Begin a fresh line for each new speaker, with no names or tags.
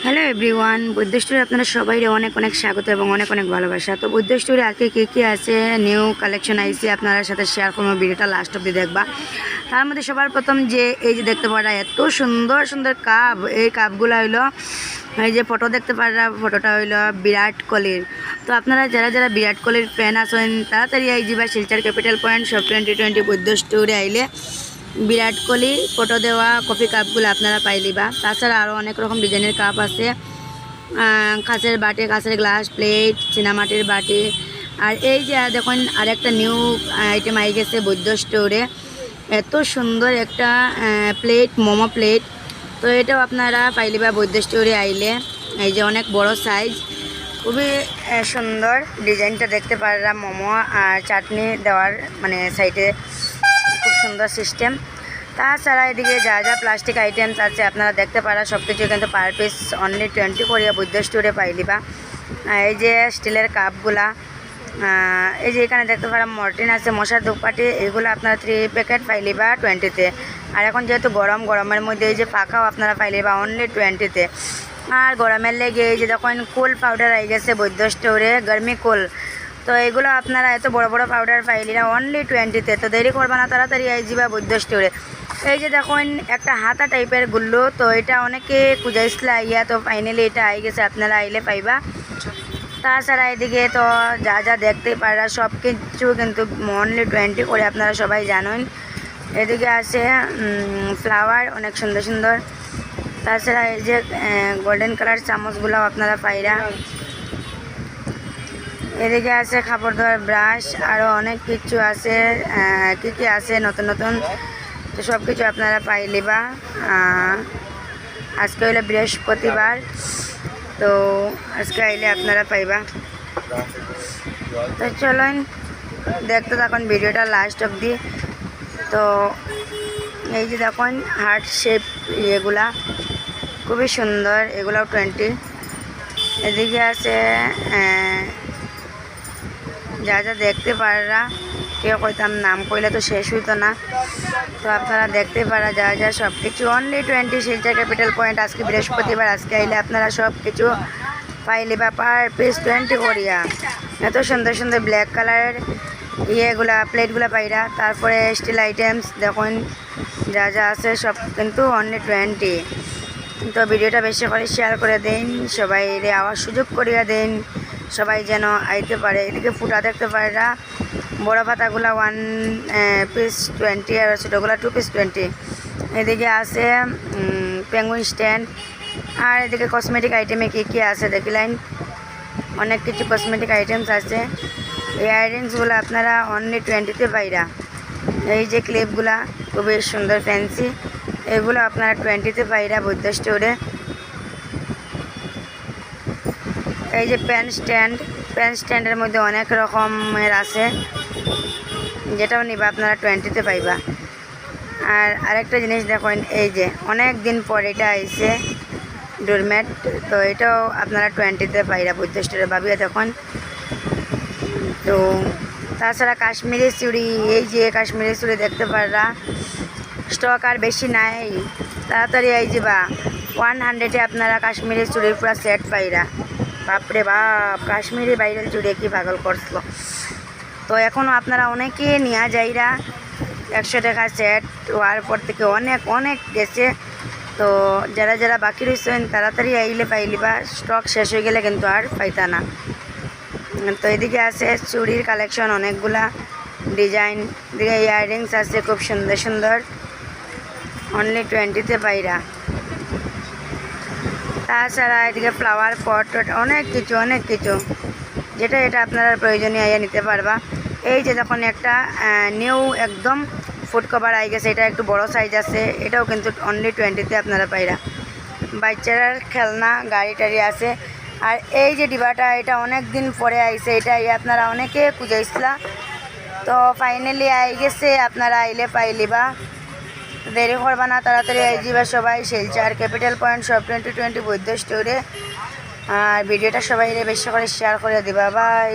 Hello everyone, বৈদ্য স্টোরে আপনারা সবাই অনেক অনেক স্বাগত এবং অনেক অনেক ভালোবাসা। তো বৈদ্য স্টোরে আজকে কী আছে নিউ কালেকশন আইসি আপনার সাথে শেয়ার করবো, ভিডিওটা লাস্ট অব্দি দেখবা। তার মধ্যে সবার প্রথম যে এই যে দেখতে পারা এত সুন্দর সুন্দর কাপ, এই কাপগুলো হইলো এই যে ফটো দেখতে পারা, ফটোটা হইলো বিরাট কোহলির। তো আপনারা যারা যারা বিরাট কোহলির ফ্যান আছেন তাড়াতাড়ি এই যাবা শিলচর ক্যাপিটাল পয়েন্ট সব 2020 বৈদ্য স্টোরে আইলে বিরাট কোহলি ফটো দেওয়া কফি কাপগুলো আপনারা পাইলিবা। তাছাড়া আরও অনেক রকম ডিজাইনের কাপ আছে, কাঁচের বাটি, কাঁচের গ্লাস, প্লেট, চীনামাটির বাটি। আর এই যে দেখুন আরেকটা নিউ আইটেম আই গেছে বৈদ্য স্টোরে, এত সুন্দর একটা প্লেট, মোমো প্লেট। তো এটাও আপনারা পাইলিবা বৈদ্য স্টোরে আইলে। এই যে অনেক বড় সাইজ, খুবই সুন্দর ডিজাইনটা দেখতে পারলাম। মোমো আর চাটনি দেওয়ার মানে সাইডে খুব সুন্দর সিস্টেম। তাছাড়া এদিকে যা যা প্লাস্টিক আইটেমস আছে আপনারা দেখতে পারা, সব কিছু কিন্তু পার পিস অনলি 20 করিয়া বৈদ্য স্টোরে পাইলিবা। এই যে স্টিলের কাপগুলা, এই যে এখানে দেখতে পারা মর্টিন আছে, মশার ধূপকাঠি, এগুলো আপনারা 3 প্যাকেট পাইলিবা 20-তে। আর এখন যেহেতু গরমের মধ্যে এই যে পাখাও আপনারা পাইলিবা অনলি 20-তে। আর গরমের লেগে এই যে দেখুন কুল পাউডার আই গেছে বৈদ্য স্টোরে, গরমি কুল। তো এগুলো আপনারা এত বড় বড় পাউডার পাইলিরা অনলি 20-তে। তো দেরি করবা না, তাড়াতাড়ি আই যাবা বৈদ্য স্টোরে। এই যে দেখুন একটা হাতা টাইপের গুল্লু, তো এটা অনেকে খুঁজাইছিল আইয়া, তো ফাইনালি এটা আই গেছে, আপনারা আইলে পাইবা। তাছাড়া এদিকে তো যা যা দেখতে পারা সব কিছু কিন্তু অনলি 20 করে, আপনারা সবাই জানেন। এদিকে আছে ফ্লাওয়ার অনেক সুন্দর সুন্দর। তাছাড়া এই যে গোল্ডেন কালার চামচগুলো আপনারা পাইরা। এদিকে আছে কাপড় ধোয়ার ব্রাশ, আরও অনেক কিছু আছে, কি আছে নতুন নতুন, তো সব কিছু আপনারা পাইলিবা। আজকে হইলে বৃহস্পতিবার, তো আজকে আইলে আপনারা পাইবা। তো চলুন দেখতে থাকুন ভিডিওটা লাস্ট অবধি। তো এই যে দেখুন হার্ট শেপ এগুলা খুবই সুন্দর, এগুলাও 20। এদিকে আছে যা যা দেখতে পারা, কেউ কইতাম নাম কইলে তো শেষ হইতো না। তো আপনারা দেখতে পারা যা যা সব কিছু অনলি 20 শিলচর ক্যাপিটাল পয়েন্ট। আজকে বৃহস্পতিবার, আজকে আইলে আপনারা সব কিছু পাইলিবা পার পিস 20 করিয়া। এত সুন্দর সুন্দর ব্ল্যাক কালারের ইয়েগুলা প্লেটগুলা পাইরা। তারপরে স্টিল আইটেমস দেখুন যা যা আছে সব কিন্তু অনলি 20। তো ভিডিওটা বেশি করে শেয়ার করে দিন, সবাই আওয়ার সুযোগ করিয়া দিন, সবাই যেন আইতে পারে। এদিকে ফুটা দেখতে পারা, বড় পাতাগুলা 1 পিস 20 আর ছোটোগুলা 2 পিস 20। এদিকে আছে পেঙ্গুইন স্ট্যান্ড। আর এদিকে কসমেটিক আইটেমে কী আছে দেখিলেন, অনেক কিছু কসমেটিক আইটেমস আছে। ইয়াররিংসগুলো আপনারা অনলি 20-তে পাইরা। এই যে ক্লিপগুলা খুবই সুন্দর ফ্যান্সি, এগুলো আপনারা 20-তে পাইরা বৈদ্য স্টোরে। এই যে পেন স্ট্যান্ডের মধ্যে অনেক রকমের আছে, যেটাও নিবা আপনারা 20-তে পাইবা। আর আরেকটা জিনিস দেখুন, এই যে অনেক দিন পর এটা আইছে ডোরম্যাট, তো এটাও আপনারা 20-তে পাইরা বৈদ্য স্টোরে ভাবিয়া দেখুন। তো তাছাড়া কাশ্মীরি চুড়ি, এই যে কাশ্মীরি চুড়ি দেখতে পারা, স্টক আর বেশি নাই, তাড়াতাড়ি আই যাবা। 100-এ আপনারা কাশ্মীরি চুড়ির পুরো সেট পাইরা। বাপরে বাপ, কাশ্মীরি বাইরের চুড়ি কি পাগল করছিল। তো এখনও আপনারা অনেকে নিয়ে যাইরা, 100 টাকা সেট হওয়ার পর থেকে অনেক অনেক গেছে। তো যারা যারা বাকি রয়েছেন তাড়াতাড়ি আইলে পাইলিবা, স্টক শেষ হয়ে গেলে কিন্তু আর পাইতা না। তো এদিকে আছে চুড়ির কালেকশন অনেকগুলা ডিজাইন, এদিকে ইয়াররিংস আছে খুব সুন্দর সুন্দর, অনলি 20-তে পাইরা। তাছাড়া এদিকে ফ্লাওয়ার পট অনেক কিছু যেটা এটা আপনারা প্রয়োজনীয় আইয়া নিতে পারবা। এই যে যখন একটা নিউ একদম ফুড কভার আই গেছে, এটা একটু বড় সাইজ আছে, এটাও কিন্তু অনলি 20-তে আপনারা পাইরা। বাচ্চার খেলনা গাড়ি টাড়ি আছে। আর এই যে ডিবাটা, এটা অনেক দিন পরে আইছে, এটা আপনারা অনেকে খুঁজাইছিলা, তো ফাইনালি আই গেছে, আপনারা আইলে পাইলিবা। দেরি করবা না, তাড়াতাড়ি আই যাবা সবাই শিলচর ক্যাপিটাল পয়েন্ট সব 2020 বৈদ্য স্টোরে। আর ভিডিওটা সবাই বেশি করে শেয়ার করে দিবা। বাই।